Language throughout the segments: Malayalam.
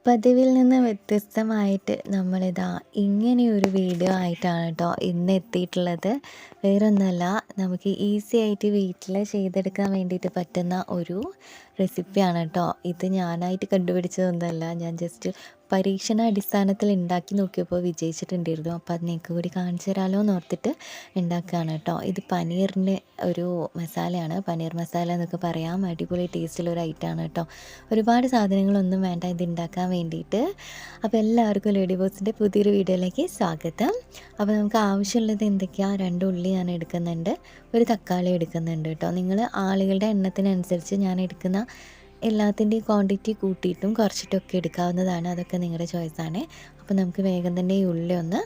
പതിവിൽ നിന്ന് വ്യത്യസ്തമായിട്ട് നമ്മളിതാ ഇങ്ങനെയൊരു വീഡിയോ ആയിട്ടാണ് കേട്ടോ ഇന്ന് എത്തിയിട്ടുള്ളത്. വേറൊന്നുമല്ല, നമുക്ക് ഈസി ആയിട്ട് വീട്ടിൽ ചെയ്തെടുക്കാൻ വേണ്ടിയിട്ട് പറ്റുന്ന ഒരു റെസിപ്പിയാണ് കേട്ടോ. ഇത് ഞാനായിട്ട് കണ്ടുപിടിച്ചതൊന്നുമല്ല, ഞാൻ ജസ്റ്റ് പരീക്ഷണാടിസ്ഥാനത്തിൽ ഉണ്ടാക്കി നോക്കിയപ്പോൾ വിജയിച്ചിട്ടുണ്ടായിരുന്നു. അപ്പോൾ അത് നിങ്ങൾക്ക് കൂടി കാണിച്ചു തരാമല്ലോ എന്ന് ഓർത്തിട്ട് ഉണ്ടാക്കുകയാണ് കേട്ടോ. ഇത് പനീറിൻ്റെ ഒരു മസാലയാണ്, പനീർ മസാല എന്നൊക്കെ പറയാം. അടിപൊളി ടേസ്റ്റുള്ളൊരു ഐറ്റമാണ് കേട്ടോ. ഒരുപാട് സാധനങ്ങളൊന്നും വേണ്ട ഇത് ഉണ്ടാക്കാൻ വേണ്ടിയിട്ട്. അപ്പോൾ എല്ലാവർക്കും ലേഡി ബോസിൻ്റെ പുതിയൊരു വീഡിയോയിലേക്ക് സ്വാഗതം. അപ്പോൾ നമുക്ക് ആവശ്യമുള്ളത് എന്തൊക്കെയാണ്? 2 ഉള്ളി ഞാൻ എടുക്കുന്നുണ്ട്, ഒരു തക്കാളി എടുക്കുന്നുണ്ട് കേട്ടോ. നിങ്ങൾ ആളുകളുടെ എണ്ണത്തിനനുസരിച്ച് ഞാൻ എടുക്കുന്ന എല്ലാത്തിൻ്റെയും ക്വാണ്ടിറ്റി കൂട്ടിയിട്ടും കുറച്ചിട്ടൊക്കെ എടുക്കാവുന്നതാണ്. അതൊക്കെ നിങ്ങളുടെ ചോയ്സാണ്. അപ്പോൾ നമുക്ക് വേഗം തന്നെ ഈ ഉള്ളി ഒന്ന്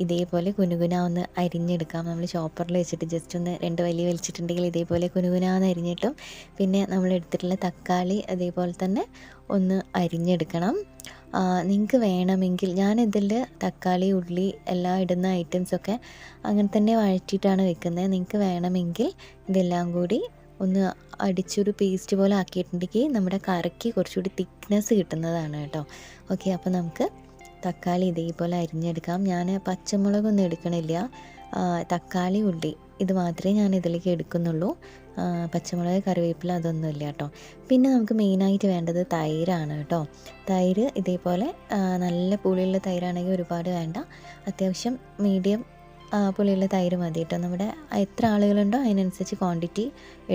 ഇതേപോലെ കുനുകുന ഒന്ന് അരിഞ്ഞെടുക്കാം. നമ്മൾ ചോപ്പറിൽ വെച്ചിട്ട് ജസ്റ്റ് ഒന്ന് 2 വലിയ വലിച്ചിട്ടുണ്ടെങ്കിൽ ഇതേപോലെ കുനുകുനാന്ന് അരിഞ്ഞിട്ടും, പിന്നെ നമ്മൾ എടുത്തിട്ടുള്ള തക്കാളി അതേപോലെ തന്നെ ഒന്ന് അരിഞ്ഞെടുക്കണം. നിങ്ങൾക്ക് വേണമെങ്കിൽ ഞാനിതിൽ തക്കാളി ഉള്ളി എല്ലാം ഇടുന്ന ഐറ്റംസൊക്കെ അങ്ങനെ തന്നെ വഴറ്റിയിട്ടാണ് വെക്കുന്നത്. നിങ്ങൾക്ക് വേണമെങ്കിൽ ഇതെല്ലാം കൂടി ഒന്ന് അടിച്ചൊരു പേസ്റ്റ് പോലെ ആക്കിയിട്ടുണ്ടെങ്കിൽ നമ്മുടെ കറിക്ക് കുറച്ചുകൂടി തിക്നെസ് കിട്ടുന്നതാണ് കേട്ടോ. ഓക്കെ, അപ്പോൾ നമുക്ക് തക്കാളി ഇതേപോലെ അരിഞ്ഞെടുക്കാം. ഞാൻ പച്ചമുളകൊന്നും എടുക്കണില്ല, തക്കാളി ഉള്ളി ഇത് മാത്രമേ ഞാൻ ഇതിലേക്ക് എടുക്കുന്നുള്ളൂ. പച്ചമുളക് കറിവേപ്പില അതൊന്നുമില്ല കേട്ടോ. പിന്നെ നമുക്ക് മെയിനായിട്ട് വേണ്ടത് തൈരാണ് കേട്ടോ. തൈര് ഇതേപോലെ നല്ല പുളിയുള്ള തൈരാണെങ്കിൽ ഒരുപാട് വേണ്ട, അത്യാവശ്യം മീഡിയം പുളിയുള്ള തൈര് മതി കേട്ടോ. നമ്മുടെ എത്ര ആളുകളുണ്ടോ അതിനനുസരിച്ച് ക്വാണ്ടിറ്റി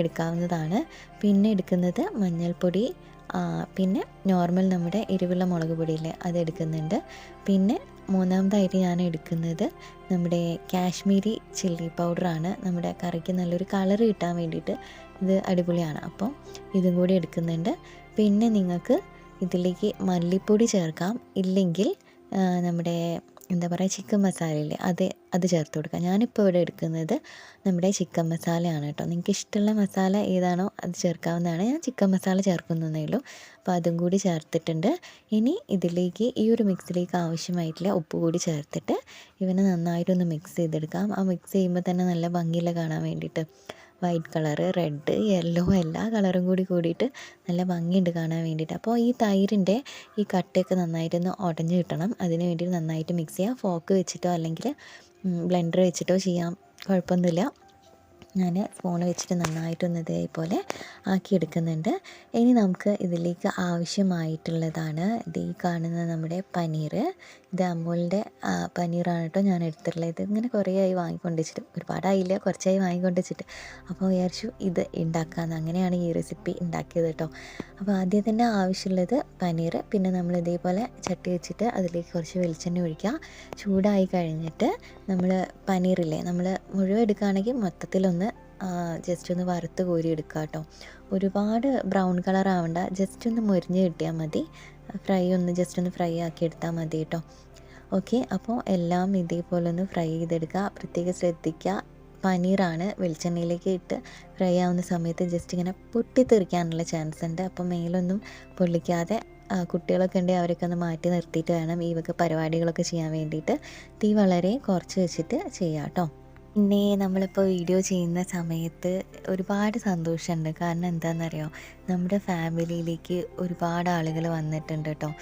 എടുക്കാവുന്നതാണ്. പിന്നെ എടുക്കുന്നത് മഞ്ഞൾപ്പൊടി, പിന്നെ നോർമൽ നമ്മുടെ എരിവുള്ള മുളക് പൊടിയില്ലേ അത് എടുക്കുന്നുണ്ട്. പിന്നെ മൂന്നാമതായിട്ട് ഞാൻ എടുക്കുന്നത് നമ്മുടെ കാശ്മീരി ചില്ലി പൗഡറാണ്. നമ്മുടെ കറിക്ക് നല്ലൊരു കളർ കിട്ടാൻ വേണ്ടിയിട്ട് ഇത് അടിപൊളിയാണ്. അപ്പോൾ ഇതും കൂടി എടുക്കുന്നുണ്ട്. പിന്നെ നിങ്ങൾക്ക് ഇതിലേക്ക് മല്ലിപ്പൊടി ചേർക്കാം, ഇല്ലെങ്കിൽ നമ്മുടെ എന്താ പറയുക ചിക്കൻ മസാലയില്ലേ അത് ചേർത്ത് കൊടുക്കാം. ഞാനിപ്പോൾ ഇവിടെ എടുക്കുന്നത് നമ്മുടെ ചിക്കൻ മസാലയാണ് കേട്ടോ. നിങ്ങൾക്ക് ഇഷ്ടമുള്ള മസാല ഏതാണോ അത് ചേർക്കാവുന്നതാണ്. ഞാൻ ചിക്കൻ മസാല ചേർക്കുന്നതേ ഉള്ളൂ. അപ്പോൾ അതും കൂടി ചേർത്തിട്ടുണ്ട്. ഇനി ഇതിലേക്ക് ഈ ഒരു മിക്സിലേക്ക് ആവശ്യമായിട്ടുള്ള ഉപ്പ് കൂടി ചേർത്തിട്ട് ഇവനെ നന്നായിട്ടൊന്ന് മിക്സ് ചെയ്തെടുക്കാം. ആ മിക്സ് ചെയ്യുമ്പോൾ തന്നെ നല്ല ഭംഗിയില്ല കാണാൻ വേണ്ടിയിട്ട്. വൈറ്റ് കളറ്, റെഡ്, യെല്ലോ എല്ലാ കളറും കൂടിയിട്ട് നല്ല ഭംഗിയുണ്ട് കാണാൻ വേണ്ടിയിട്ട്. അപ്പോൾ ഈ തൈരിൻ്റെ ഈ കട്ടയൊക്കെ നന്നായിട്ടൊന്ന് ഉടഞ്ഞ് കിട്ടണം. അതിന് വേണ്ടി നന്നായിട്ട് മിക്സ് ചെയ്യാം. ഫോർക്ക് വെച്ചിട്ടോ അല്ലെങ്കിൽ ബ്ലെൻഡർ വെച്ചിട്ടോ ചെയ്യാം, കുഴപ്പമൊന്നുമില്ല. ഞാൻ സ്പൂൺ വെച്ചിട്ട് നന്നായിട്ടൊന്ന് ഇതേപോലെ ആക്കിയെടുക്കുന്നുണ്ട്. ഇനി നമുക്ക് ഇതിലേക്ക് ആവശ്യമായിട്ടുള്ളതാണ് ഈ കാണുന്ന നമ്മുടെ പനീർ. ഇത് അമൂലിൻ്റെ പനീറാണ് കേട്ടോ ഞാൻ എടുത്തിട്ടുള്ളത്. ഇത് ഇങ്ങനെ കുറേ ആയി വാങ്ങിക്കൊണ്ട് വെച്ചിട്ട്, ഒരുപാടായില്ല, കുറച്ചായി വാങ്ങിക്കൊണ്ട് വെച്ചിട്ട്. അപ്പോൾ വിചാരിച്ചു ഇത് ഉണ്ടാക്കാമെന്ന്. അങ്ങനെയാണ് ഈ റെസിപ്പി ഉണ്ടാക്കിയത് കേട്ടോ. അപ്പോൾ ആദ്യം തന്നെ ആവശ്യമുള്ളത് പനീർ. പിന്നെ നമ്മൾ ഇതേപോലെ ചട്ടി വെച്ചിട്ട് അതിലേക്ക് കുറച്ച് വെളിച്ചെണ്ണ ഒഴിക്കുക. ചൂടായി കഴിഞ്ഞിട്ട് നമ്മൾ പനീറില്ലേ, നമ്മൾ മുഴുവൻ എടുക്കുകയാണെങ്കിൽ മൊത്തത്തിലൊന്ന് ജസ്റ്റ് ഒന്ന് വറുത്ത് കോരി എടുക്കുക കേട്ടോ. ഒരുപാട് ബ്രൗൺ കളർ ആവണ്ട, ജസ്റ്റ് ഒന്ന് മുരിഞ്ഞ് കിട്ടിയാൽ മതി. ജസ്റ്റ് ഒന്ന് ഫ്രൈ ആക്കി എടുത്താൽ മതി കേട്ടോ. ഓക്കെ, അപ്പോൾ എല്ലാം ഇതേപോലെ ഒന്ന് ഫ്രൈ ചെയ്തെടുക്കുക. പ്രത്യേകം ശ്രദ്ധിക്കുക, പനീറാണ് വെളിച്ചെണ്ണയിലേക്ക് ഇട്ട് ഫ്രൈ ആവുന്ന സമയത്ത് ജസ്റ്റ് ഇങ്ങനെ പൊട്ടിത്തെറിക്കാനുള്ള ചാൻസ് ഉണ്ട്. അപ്പോൾ മേലൊന്നും പൊള്ളിക്കാതെ കുട്ടികളൊക്കെ ഉണ്ടെങ്കിൽ അവരൊക്കെ ഒന്ന് മാറ്റി നിർത്തിയിട്ട് വേണം ഈ വക പരിപാടികളൊക്കെ ചെയ്യാൻ വേണ്ടിയിട്ട്. തീ വളരെ കുറച്ച് വെച്ചിട്ട് ചെയ്യാം കേട്ടോ. പിന്നെ നമ്മളിപ്പോൾ വീഡിയോ ചെയ്യുന്ന സമയത്ത് ഒരുപാട് സന്തോഷമുണ്ട്. കാരണം എന്താണെന്നറിയോ, നമ്മുടെ ഫാമിലിയിലേക്ക് ഒരുപാട് ആളുകൾ വന്നിട്ടുണ്ട് കേട്ടോ.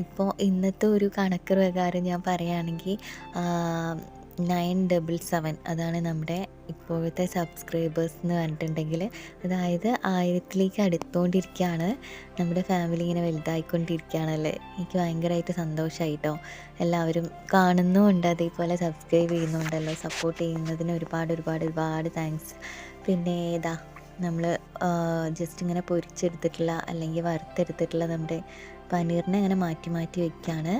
ഇപ്പോൾ ഇന്നത്തെ ഒരു കണക്ക് പ്രകാരം ഞാൻ പറയുകയാണെങ്കിൽ 977 അതാണ് നമ്മുടെ ഇപ്പോഴത്തെ സബ്സ്ക്രൈബേഴ്സ് എന്ന് പറഞ്ഞിട്ടുണ്ടെങ്കിൽ. അതായത് 1000ലേക്ക് അടുത്തുകൊണ്ടിരിക്കുകയാണ്. നമ്മുടെ ഫാമിലി ഇങ്ങനെ വലുതായിക്കൊണ്ടിരിക്കുകയാണല്ലേ. എനിക്ക് ഭയങ്കരമായിട്ട് സന്തോഷമായി കേട്ടോ. എല്ലാവരും കാണുന്നുമുണ്ട്, അതേപോലെ സബ്സ്ക്രൈബ് ചെയ്യുന്നുണ്ടല്ലോ. സപ്പോർട്ട് ചെയ്യുന്നതിന് ഒരുപാട് താങ്ക്സ്. പിന്നെ ഇതാ നമ്മൾ ജസ്റ്റ് ഇങ്ങനെ പൊരിച്ചെടുത്തിട്ടുള്ള അല്ലെങ്കിൽ വറുത്തെടുത്തിട്ടുള്ള നമ്മുടെ പനീറിനെ അങ്ങനെ മാറ്റി വയ്ക്കുകയാണ്.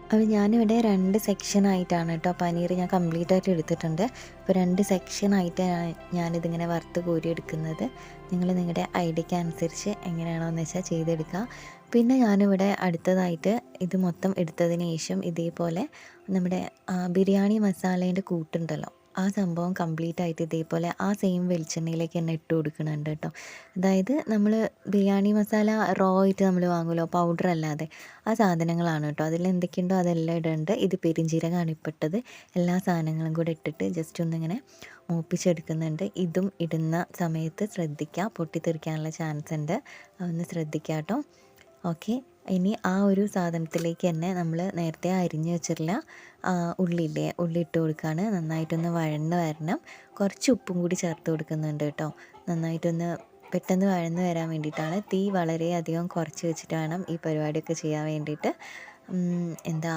അപ്പോൾ ഞാനിവിടെ 2 സെക്ഷനായിട്ടാണ് കേട്ടോ പനീർ ഞാൻ കംപ്ലീറ്റ് ആയിട്ട് എടുത്തിട്ടുണ്ട്. അപ്പോൾ 2 സെക്ഷനായിട്ടാണ് ഞാനിതിങ്ങനെ വറുത്ത് കോരി എടുക്കുന്നത്. നിങ്ങൾ നിങ്ങളുടെ ഐഡിയക്ക് അനുസരിച്ച് എങ്ങനെയാണോ എന്ന് വെച്ചാൽ ചെയ്തെടുക്കുക. പിന്നെ ഞാനിവിടെ അടുത്തതായിട്ട് ഇത് മൊത്തം എടുത്തതിന് ശേഷം ഇതേപോലെ നമ്മുടെ ബിരിയാണി മസാലേൻ്റെ കൂട്ടുണ്ടല്ലോ, ആ സംഭവം കംപ്ലീറ്റ് ആയിട്ട് ഇതേപോലെ ആ സെയിം വെളിച്ചെണ്ണയിലേക്ക് തന്നെ ഇട്ട് കൊടുക്കുന്നുണ്ട് കേട്ടോ. അതായത് നമ്മൾ ബിരിയാണി മസാല റോ ആയിട്ട് നമ്മൾ വാങ്ങുമല്ലോ, പൗഡർ അല്ലാതെ, ആ സാധനങ്ങളാണ് കേട്ടോ. അതിൽ എന്തൊക്കെയുണ്ടോ അതെല്ലാം ഇടുന്നുണ്ട്. ഇത് പെരിഞ്ജീരകമാണ് ഇപ്പിട്ടത്. എല്ലാ സാധനങ്ങളും കൂടെ ഇട്ടിട്ട് ജസ്റ്റ് ഒന്നിങ്ങനെ മൂപ്പിച്ചെടുക്കുന്നുണ്ട്. ഇതും ഇടുന്ന സമയത്ത് ശ്രദ്ധിക്കുക, പൊട്ടിത്തെറിക്കാനുള്ള ചാൻസ് ഉണ്ട്, അതൊന്ന് ശ്രദ്ധിക്കുക കേട്ടോ. ഓക്കെ, ഇനി ആ ഒരു സാധനത്തിലേക്ക് തന്നെ നമ്മൾ നേരത്തെ അരിഞ്ഞ് വെച്ചിട്ടുള്ള ഉള്ളിയില്ലേ, ഉള്ളി ഇട്ട് കൊടുക്കുകയാണ്. നന്നായിട്ടൊന്ന് വഴന്ന് വരണം. കുറച്ച് ഉപ്പും കൂടി ചേർത്ത് കൊടുക്കുന്നുണ്ട് കേട്ടോ. നന്നായിട്ടൊന്ന് പെട്ടെന്ന് വഴന്ന് വരാൻ വേണ്ടിയിട്ടാണ്. തീ വളരെയധികം കുറച്ച് വെച്ചിട്ട് വേണം ഈ പരിപാടിയൊക്കെ ചെയ്യാൻ വേണ്ടിയിട്ട്. എന്താ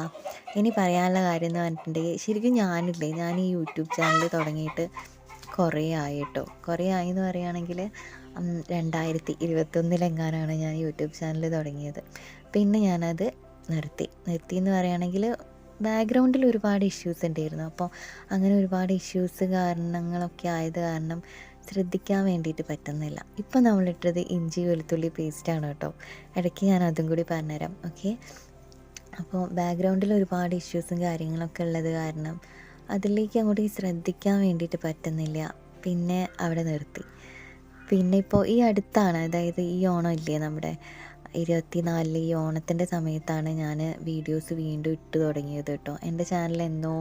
ഇനി പറയാനുള്ള കാര്യം എന്ന് പറഞ്ഞിട്ടുണ്ടെങ്കിൽ, ശരിക്കും ഞാൻ ഈ യൂട്യൂബ് ചാനൽ തുടങ്ങിയിട്ട് കുറേ ആയി കേട്ടോ. കുറേ ആയി എന്ന് പറയുകയാണെങ്കിൽ 2021 ഞാൻ യൂട്യൂബ് ചാനൽ തുടങ്ങിയത്. പിന്നെ ഞാനത് നിർത്തി എന്ന് പറയുകയാണെങ്കിൽ ബാക്ക്ഗ്രൗണ്ടിൽ ഒരുപാട് ഇഷ്യൂസ് ഉണ്ടായിരുന്നു. അപ്പോൾ അങ്ങനെ ഒരുപാട് ഇഷ്യൂസ് കാരണങ്ങളൊക്കെ ആയത് കാരണം ശ്രദ്ധിക്കാൻ വേണ്ടിയിട്ട് പറ്റുന്നില്ല. ഇപ്പം നമ്മളിട്ടത് ഇഞ്ചി വെളുത്തുള്ളി പേസ്റ്റാണ് കേട്ടോ. ഇടയ്ക്ക് ഞാൻ അതും കൂടി പറഞ്ഞുതരാം. ഓക്കെ, അപ്പോൾ ബാക്ക്ഗ്രൗണ്ടിൽ ഒരുപാട് ഇഷ്യൂസും കാര്യങ്ങളൊക്കെ ഉള്ളത് കാരണം അതിലേക്ക് അങ്ങോട്ട് ശ്രദ്ധിക്കാൻ വേണ്ടിയിട്ട് പറ്റുന്നില്ല. പിന്നെ അവിടെ നിർത്തി. പിന്നെ ഇപ്പോൾ ഈ അടുത്താണ്, അതായത് ഈ ഓണം ഇല്ലേ നമ്മുടെ 24 ഈ ഓണത്തിൻ്റെ സമയത്താണ് ഞാൻ വീഡിയോസ് വീണ്ടും ഇട്ട് തുടങ്ങിയത് കേട്ടോ. എൻ്റെ ചാനൽ എന്നോ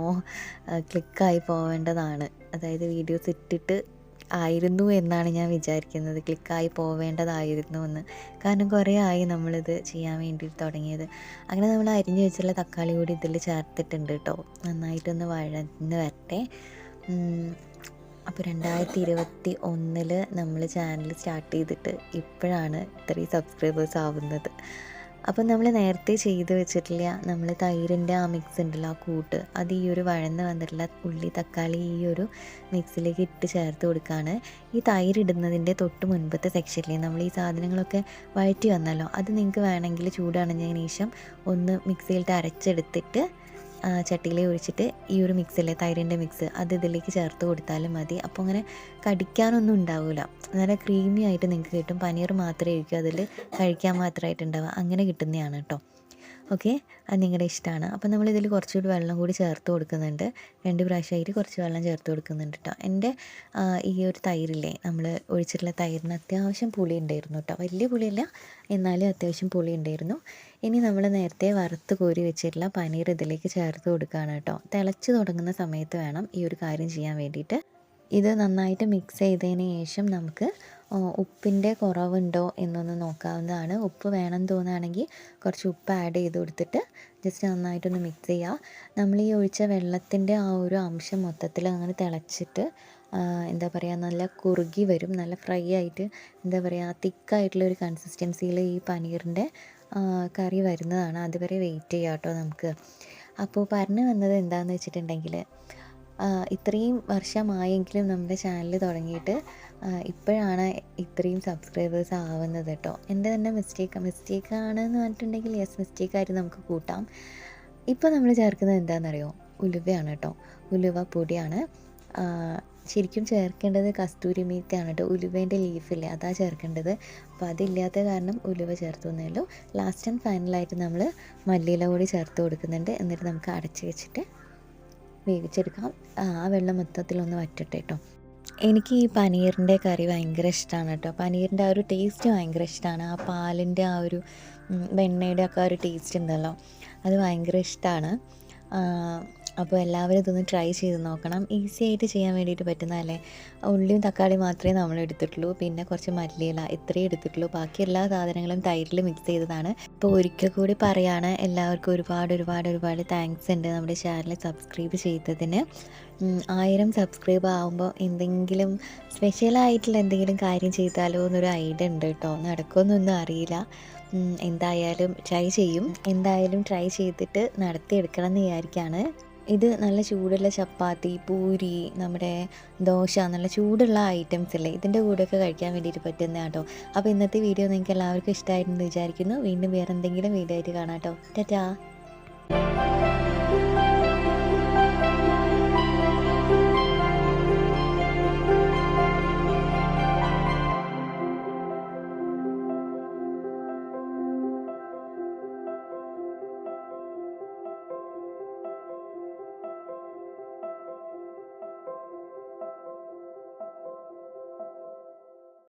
ക്ലിക്കായി പോവേണ്ടതാണ്, അതായത് വീഡിയോസ് ഇട്ടിട്ട് ആയിരുന്നു എന്നാണ് ഞാൻ വിചാരിക്കുന്നത്. ക്ലിക്കായി പോവേണ്ടതായിരുന്നു എന്ന്. കാരണം കുറേ ആയി നമ്മളിത് ചെയ്യാൻ വേണ്ടി തുടങ്ങിയത്. അങ്ങനെ നമ്മൾ അരിഞ്ഞ് വെച്ചുള്ള തക്കാളി കൂടി ഇതിൽ ചേർത്തിട്ടുണ്ട് കേട്ടോ. നന്നായിട്ടൊന്ന് വഴന്ന് വരട്ടെ. അപ്പോൾ 2021 നമ്മൾ ചാനൽ സ്റ്റാർട്ട് ചെയ്തിട്ട് ഇപ്പോഴാണ് ഇത്രയും സബ്സ്ക്രൈബേഴ്സ് ആവുന്നത്. അപ്പോൾ നമ്മൾ നേരത്തെ ചെയ്ത് വെച്ചിട്ടില്ല, നമ്മൾ തൈരിൻ്റെ ആ മിക്സ് ഉണ്ടല്ലോ, ആ കൂട്ട്, അത് ഈ ഒരു വഴന്ന് വന്നിട്ടുള്ള ഉള്ളി തക്കാളി ഈ ഒരു മിക്സിലേക്ക് ഇട്ട് ചേർത്ത് കൊടുക്കുകയാണ്. ഈ തൈര് ഇടുന്നതിൻ്റെ തൊട്ട് മുൻപത്തെ സെക്ഷനിൽ നമ്മൾ ഈ സാധനങ്ങളൊക്കെ വഴറ്റി വന്നല്ലോ, അത് നിങ്ങൾക്ക് വേണമെങ്കിൽ ചൂടാണതിന് ശേഷം ഒന്ന് മിക്സിയിലിട്ട് അരച്ചെടുത്തിട്ട് ചട്ടിയിൽ ഒഴിച്ചിട്ട് ഈ ഒരു മിക്സില്ലേ, തൈരിൻ്റെ മിക്സ്, അത് ഇതിലേക്ക് ചേർത്ത് കൊടുത്താലും മതി. അപ്പോൾ അങ്ങനെ കടിക്കാനൊന്നും ഉണ്ടാവില്ല, നല്ല ക്രീമി ആയിട്ട് നിങ്ങൾക്ക് കിട്ടും. പനീർ മാത്രമേ ആയിരിക്കും അതിൽ കഴിക്കാൻ മാത്രമായിട്ട് ഉണ്ടാവുക, അങ്ങനെ കിട്ടുന്നതാണ് കേട്ടോ. ഓക്കെ, അത് നിങ്ങളുടെ ഇഷ്ടമാണ്. അപ്പോൾ നമ്മളിതിൽ കുറച്ചുകൂടി വെള്ളം കൂടി ചേർത്ത് കൊടുക്കുന്നുണ്ട്. 2 പ്രാവശ്യമായിട്ട് കുറച്ച് വെള്ളം ചേർത്ത് കൊടുക്കുന്നുണ്ട് കേട്ടോ. എൻ്റെ ഈ ഒരു തൈരില്ലേ, നമ്മൾ ഒഴിച്ചിട്ടുള്ള തൈരിന് അത്യാവശ്യം പുളി ഉണ്ടായിരുന്നു കേട്ടോ. വലിയ പുളിയല്ല, എന്നാലും അത്യാവശ്യം പുളി ഉണ്ടായിരുന്നു. ഇനി നമ്മൾ നേരത്തെ വറുത്ത് കോരി വെച്ചിട്ടുള്ള പനീർ ഇതിലേക്ക് ചേർത്ത് കൊടുക്കുകയാണ് കേട്ടോ. തിളച്ച് തുടങ്ങുന്ന സമയത്ത് വേണം ഈ ഒരു കാര്യം ചെയ്യാൻ വേണ്ടിയിട്ട്. ഇത് നന്നായിട്ട് മിക്സ് ചെയ്തതിന് ശേഷം നമുക്ക് ഉപ്പിൻ്റെ കുറവുണ്ടോ എന്നൊന്ന് നോക്കാവുന്നതാണ്. ഉപ്പ് വേണം തോന്നുകയാണെങ്കിൽ കുറച്ച് ഉപ്പ് ആഡ് ചെയ്ത് കൊടുത്തിട്ട് ജസ്റ്റ് നന്നായിട്ടൊന്ന് മിക്സ് ചെയ്യുക. നമ്മൾ ഈ ഒഴിച്ച വെള്ളത്തിൻ്റെ ആ ഒരു അംശം മൊത്തത്തിൽ അങ്ങനെ തിളച്ചിട്ട് എന്താ പറയുക, നല്ല കുറുകി വരും, നല്ല ഫ്രൈ ആയിട്ട്, എന്താ പറയുക, തിക്കായിട്ടുള്ളൊരു കൺസിസ്റ്റൻസിയിൽ ഈ പനീറിൻ്റെ കറി വരുന്നതാണ്. അതുവരെ വെയിറ്റ് ചെയ്യാം കേട്ടോ നമുക്ക്. അപ്പോൾ പറഞ്ഞു വന്നത് എന്താണെന്ന് വെച്ചിട്ടുണ്ടെങ്കിൽ, ഇത്രയും വർഷമായെങ്കിലും നമ്മുടെ ചാനൽ തുടങ്ങിയിട്ട് ഇപ്പോഴാണ് ഇത്രയും സബ്സ്ക്രൈബേഴ്സ് ആവുന്നത് കേട്ടോ. എൻ്റെ തന്നെ മിസ്റ്റേക്കാണെന്ന് പറഞ്ഞിട്ടുണ്ടെങ്കിൽ യെസ്, മിസ്റ്റേക്കായിട്ട് നമുക്ക് കൂട്ടാം. ഇപ്പോൾ നമ്മൾ ചേർക്കുന്നത് എന്താണെന്നറിയോ, ഉലുവയാണ് കേട്ടോ. ഉലുവ പൊടിയാണ് ശരിക്കും ചേർക്കേണ്ടത്. കസ്തൂരി മേത്തിയാണ് കേട്ടോ, ഉലുവേൻ്റെ ലീഫില്ലേ, അതാ ചേർക്കേണ്ടത്. അപ്പോൾ അതില്ലാത്ത കാരണം ഉലുവ ചേർത്ത് തന്നല്ലോ. ലാസ്റ്റ് ആൻഡ് ഫൈനലായിട്ട് നമ്മൾ മല്ലിയില കൂടി ചേർത്ത് കൊടുക്കുന്നുണ്ട്. എന്നിട്ട് നമുക്ക് അടച്ച് വെച്ചിട്ട് വേവിച്ചെടുക്കാം. ആ വെള്ളം മൊത്തത്തിലൊന്ന് വറ്റട്ടെ കേട്ടോ. എനിക്ക് ഈ പനീറിൻ്റെ കറി ഭയങ്കര ഇഷ്ടമാണ് കേട്ടോ. പനീറിൻ്റെ ആ ഒരു ടേസ്റ്റ് ഭയങ്കര ഇഷ്ടമാണ്. ആ പാലിൻ്റെ ആ ഒരു വെണ്ണയുടെ ഒക്കെ ആ ഒരു ടേസ്റ്റ് ഉണ്ടല്ലോ, അത് ഭയങ്കര ഇഷ്ടമാണ്. അപ്പോൾ എല്ലാവരും ഇതൊന്ന് ട്രൈ ചെയ്ത് നോക്കണം. ഈസി ആയിട്ട് ചെയ്യാൻ വേണ്ടിയിട്ട് പറ്റുന്നതല്ലേ. ഉള്ളിയും തക്കാളി മാത്രമേ നമ്മൾ എടുത്തിട്ടുള്ളൂ, പിന്നെ കുറച്ച് മല്ലിയില, ഇത്രയും എടുത്തിട്ടുള്ളൂ. ബാക്കി എല്ലാ സാധനങ്ങളും തൈരിൽ മിക്സ് ചെയ്തതാണ്. അപ്പോൾ ഒരിക്കൽ കൂടി പറയുകയാണ്, എല്ലാവർക്കും ഒരുപാട് താങ്ക്സ് ഉണ്ട് നമ്മുടെ ചാനൽ സബ്സ്ക്രൈബ് ചെയ്തതിന്. 1000 സബ്സ്ക്രൈബ് ആകുമ്പോൾ എന്തെങ്കിലും സ്പെഷ്യലായിട്ടുള്ള എന്തെങ്കിലും കാര്യം ചെയ്താലോ എന്നൊരു ഐഡിയ ഉണ്ട് കേട്ടോ. നടക്കുമെന്നൊന്നും അറിയില്ല. എന്തായാലും ട്രൈ ചെയ്തിട്ട് നടത്തിയെടുക്കണം എന്ന് വിചാരിക്കുകയാണ്. ഇത് നല്ല ചൂടുള്ള ചപ്പാത്തി, പൂരി, നമ്മുടെ ദോശ, നല്ല ചൂടുള്ള ഐറ്റംസ് അല്ലേ, ഇതിൻ്റെ കൂടെയൊക്കെ കഴിക്കാൻ വേണ്ടിയിട്ട് പറ്റുന്ന കേട്ടോ. അപ്പോൾ ഇന്നത്തെ വീഡിയോ നിങ്ങൾക്ക് എല്ലാവർക്കും ഇഷ്ടമായിട്ടുണ്ടെന്ന് വിചാരിക്കുന്നു. വീണ്ടും വേറെ എന്തെങ്കിലും വീഡിയോ ആയിട്ട് കാണാം കേട്ടോ. ടാറ്റാ.